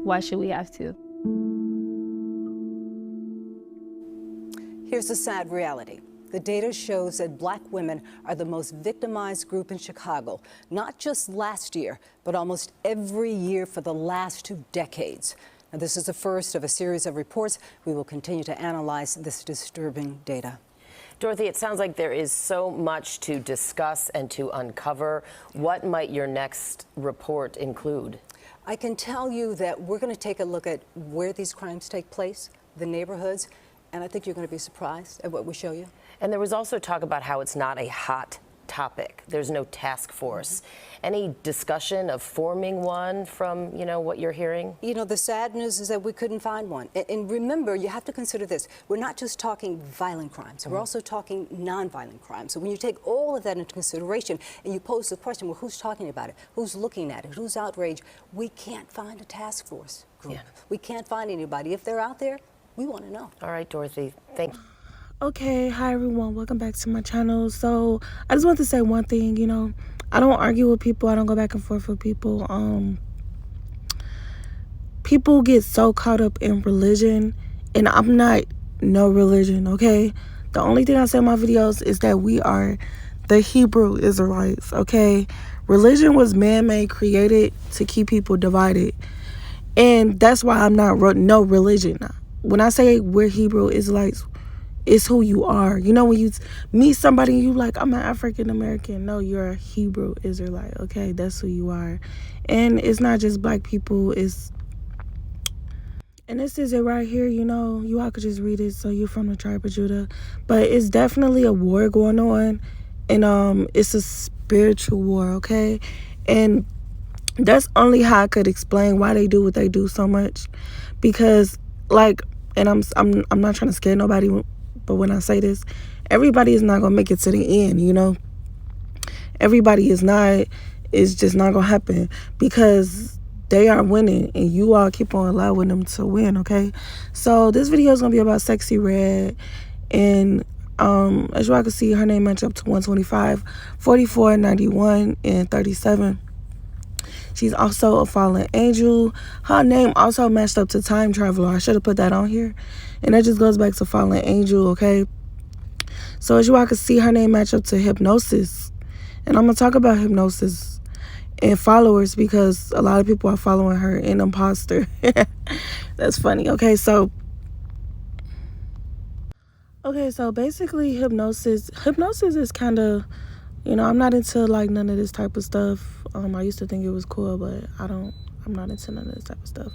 Why should we have to? Here's the sad reality. The data shows that Black women are the most victimized group in Chicago, not just last year, but almost every year for the last 2 decades. Now, this is the first of a series of reports. We will continue to analyze this disturbing data. Dorothy, it sounds like there is so much to discuss and to uncover. What might your next report include? I can tell you that we're going to take a look at where these crimes take place, the neighborhoods, and I think you're going to be surprised at what we show you. And there was also talk about how it's not a hot topic. There's no task force. Any discussion of forming one from, what you're hearing? The sad news is that we couldn't find one. And remember, you have to consider this. We're not just talking violent crimes. We're also talking nonviolent crimes. So when you take all of that into consideration and you pose the question, well, who's talking about it? Who's looking at it? Who's outraged? We can't find a task force group. Yeah. We can't find anybody. If they're out there, we want to know. All right, Dorothy, thank you. Okay, hi everyone, welcome back to my channel. So I just want to say one thing, I don't argue with people, I don't go back and forth with people. People get so caught up in religion, and I'm not no religion, okay? The only thing I say in my videos is that we are the Hebrew Israelites, okay? Religion was man-made, created to keep people divided, and that's why I'm not no religion. When I say we're Hebrew Israelites, it's who you are. When you meet somebody and you like, I'm an African American. No, you're a Hebrew Israelite, okay? That's who you are. And it's not just Black people. And this is it right here, You all could just read it, so you're from the tribe of Judah. But it's definitely a war going on. And it's a spiritual war, okay? And that's only how I could explain why they do what they do so much. Because, and I'm not trying to scare nobody, but when I say this, everybody is not going to make it to the end, Everybody is not. It's just not going to happen because they are winning and you all keep on allowing them to win, okay? So this video is going to be about Sexy Red. And as you all can see, her name match up to 125, 44, 91, and 37. She's also a fallen angel. Her name also matched up to Time Traveler. I should have put that on here. And that just goes back to fallen angel, okay? So as you all can see, her name match up to hypnosis. And I'm going to talk about hypnosis and followers because a lot of people are following her in imposter. That's funny. Okay, so basically hypnosis is kind of, I'm not into none of this type of stuff. I used to think it was cool, but I'm not into none of this type of stuff.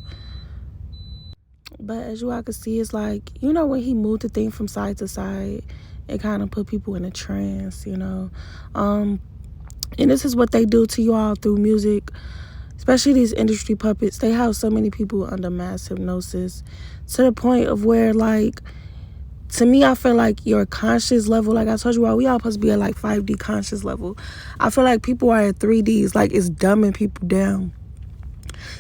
But as you all can see, it's when he moved the thing from side to side, it kind of put people in a trance, And this is what they do to you all through music, especially these industry puppets. They have so many people under mass hypnosis to the point of where, to me, I feel like your conscious level, like I told you all, we all supposed to be at 5D conscious level. I feel like people are at 3Ds, it's dumbing people down.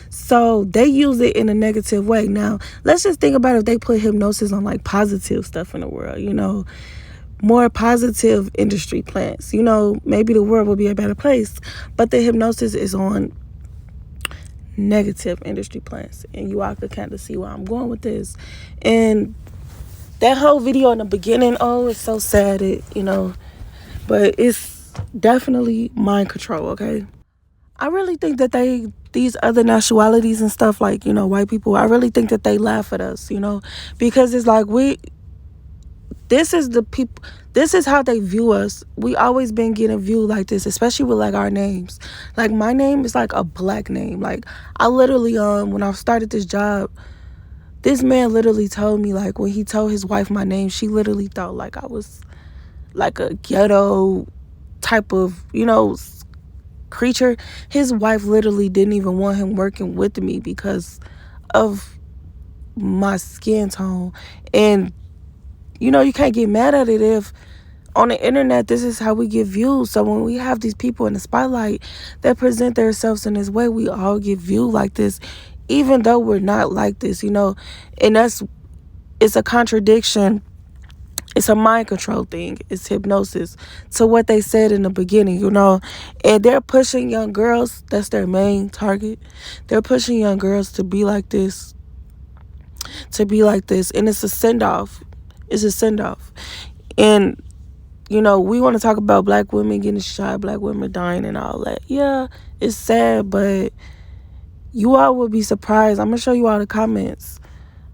So they use it in a negative way. Now, let's just think about if they put hypnosis on positive stuff in the world, more positive industry plants. Maybe the world will be a better place. But the hypnosis is on negative industry plants. And you all could kind of see where I'm going with this. And that whole video in the beginning, it's so sad, but it's definitely mind control, okay? I really think that these other nationalities and stuff, white people, I really think that they laugh at us, because it's this is the people, this is how they view us. We always been getting viewed like this, especially with our names. My name is a Black name. I literally, when I started this job, this man literally told me, when he told his wife my name, she literally thought I was a ghetto type of, creature. His wife literally didn't even want him working with me because of my skin tone. And, you can't get mad at it if on the internet, this is how we get views. So when we have these people in the spotlight that present themselves in this way, we all get viewed like this, even though we're not like this, And it's a contradiction it's a mind control thing. It's hypnosis to what they said in the beginning, you know. And they're pushing young girls. That's their main target. They're pushing young girls to be like this. To be like this. And it's a send-off. It's a send-off. And, you know, we want to talk about black women getting shot, black women dying and all that. Yeah, it's sad, but you all will be surprised. I'm going to show you all the comments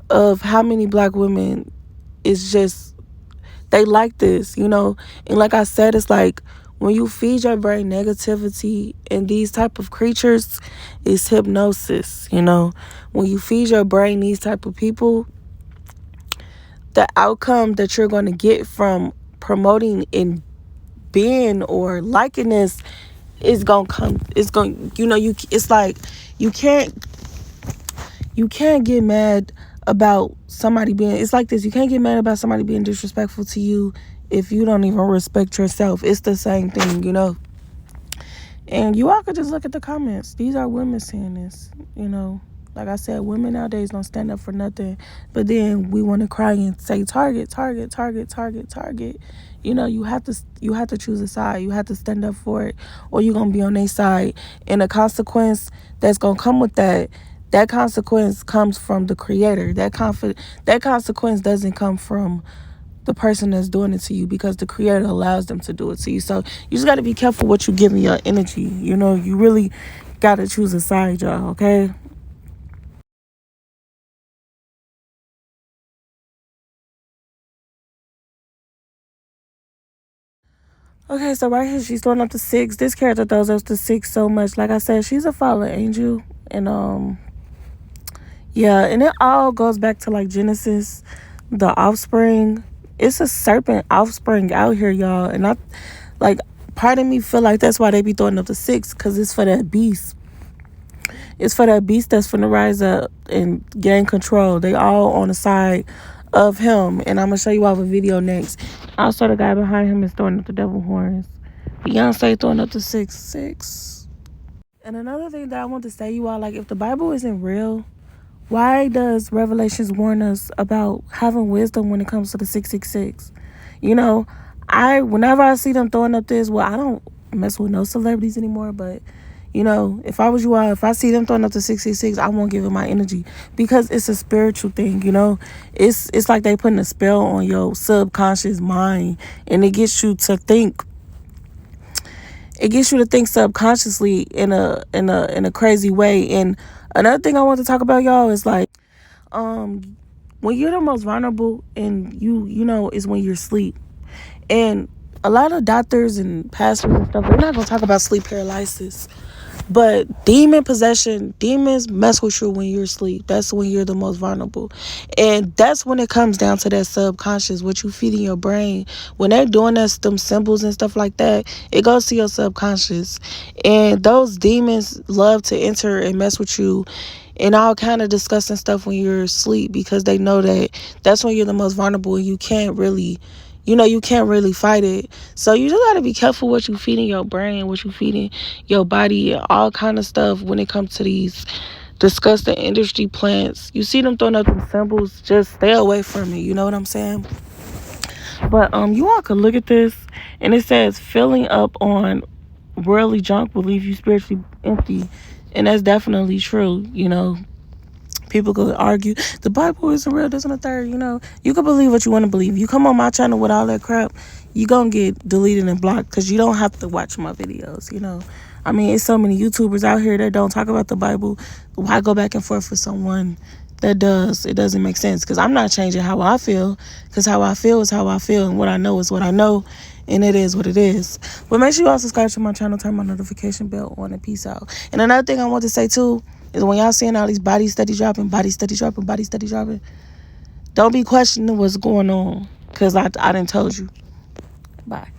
of how many black women is just, they like this, you know. And like I said, it's like when you feed your brain negativity and these type of creatures, it's hypnosis, you know. When you feed your brain these type of people, the outcome that you're going to get from promoting and being or liking this is going to come. It's going, you know, it's like you can't get mad about somebody being, it's like this, you can't get mad about somebody being disrespectful to you if you don't even respect yourself. It's the same thing, you know. And you all could just look at the comments. These are women saying this, you know. Like I said, women nowadays don't stand up for nothing, but then we want to cry and say target, target, target, target, target. You know, you have to choose a side. You have to stand up for it, or you're gonna be on their side. And the consequence that's gonna come with that consequence comes from the creator. That consequence doesn't come from the person that's doing it to you, because the creator allows them to do it to you. So you just got to be careful what you give in your energy. You know, you really got to choose a side, y'all, okay? Okay, so right here she's throwing up the 6. This character throws up the 6 so much. Like I said, she's a fallen angel. And yeah, and it all goes back to like Genesis, the offspring. It's a serpent offspring out here, y'all. And I like, part of me feel like that's why they be throwing up the 6, because it's for that beast. It's for that beast that's finna rise up and gain control. They all on the side of him. And I'm gonna show you all a video next. Also, the guy behind him is throwing up the devil horns. Beyonce throwing up the 666. And another thing that I want to say, you all, like, if the Bible isn't real, why does Revelations warn us about having wisdom when it comes to the 666? You know, whenever I see them throwing up this, well, I don't mess with no celebrities anymore, but you know, if I was you all, if I see them throwing up the 666, I won't give it my energy, because it's a spiritual thing, you know. It's like they putting a spell on your subconscious mind, and it gets you to think. It gets you to think subconsciously in a crazy way. And another thing I want to talk about, y'all, is like, when you're the most vulnerable, and you know, is when you're asleep. And a lot of doctors and pastors and stuff, they're not gonna talk about sleep paralysis. But demon possession, demons mess with you when you're asleep. That's when you're the most vulnerable. And that's when it comes down to that subconscious, what you feed in your brain. When they're doing that, them symbols and stuff like that, it goes to your subconscious. And those demons love to enter and mess with you and all kind of disgusting stuff when you're asleep, because they know that that's when you're the most vulnerable, and you can't really, you know, you can't really fight it. So you just got to be careful what you feed in your brain, what you feed in your body, and all kind of stuff when it comes to these disgusting industry plants. You see them throwing up them symbols, just stay away from it. You know what I'm saying? But you all could look at this, and it says filling up on worldly junk will leave you spiritually empty. And that's definitely true, you know. People could argue the Bible isn't real, this and the third, you know. You can believe what you want to believe. You come on my channel with all that crap, you gonna get deleted and blocked, because you don't have to watch my videos, you know. I mean, it's so many YouTubers out here that don't talk about the Bible. Why go back and forth with someone that does? It doesn't make sense, because I'm not changing how I feel, because how I feel is how I feel, and what I know is what I know, and it is what it is. But make sure you all subscribe to my channel, turn my notification bell on, and peace out. And another thing I want to say too is, when y'all seeing all these bodies steady dropping, don't be questioning what's going on, because I done told you. Bye.